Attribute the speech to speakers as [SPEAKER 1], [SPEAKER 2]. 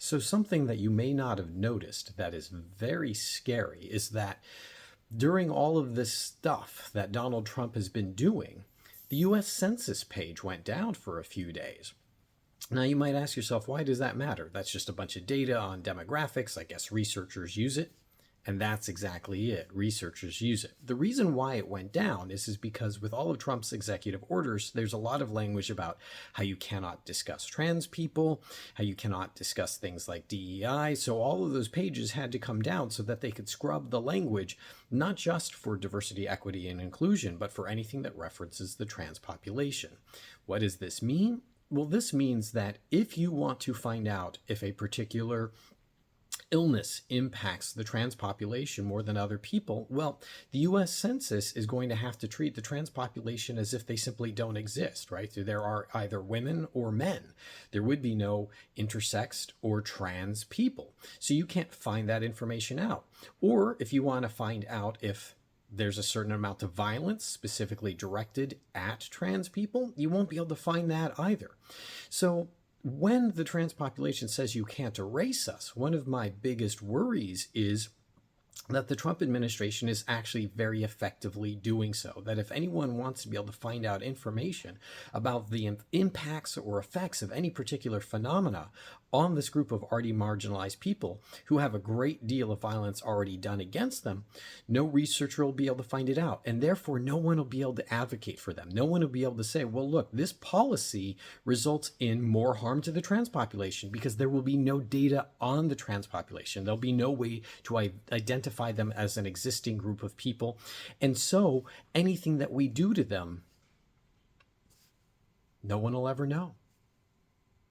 [SPEAKER 1] So something that you may not have noticed that is very scary is that during all of this stuff that Donald Trump has been doing, the US Census page went down for a few days. Now you might ask yourself, why does that matter? That's just a bunch of data on demographics. I guess researchers use it. And that's exactly it. Researchers use it. The reason why it went down is because with all of Trump's executive orders, there's a lot of language about how you cannot discuss trans people, how you cannot discuss things like DEI. So all of those pages had to come down so that they could scrub the language, not just for diversity, equity, and inclusion, but for anything that references the trans population. What does this mean? Well, this means that if you want to find out if a particular illness impacts the trans population more than other people, well, the US Census is going to have to treat the trans population as if they simply don't exist, right? So there are either women or men. There would be no intersexed or trans people. So you can't find that information out. Or if you want to find out if there's a certain amount of violence specifically directed at trans people, you won't be able to find that either. So when the trans population says you can't erase us, one of my biggest worries is that the Trump administration is actually very effectively doing so. That if anyone wants to be able to find out information about the impacts or effects of any particular phenomena on this group of already marginalized people who have a great deal of violence already done against them, no researcher will be able to find it out. And therefore, no one will be able to advocate for them. No one will be able to say, well, look, this policy results in more harm to the trans population because there will be no data on the trans population. There'll be no way to identify them as an existing group of people. And so anything that we do to them, no one will ever know.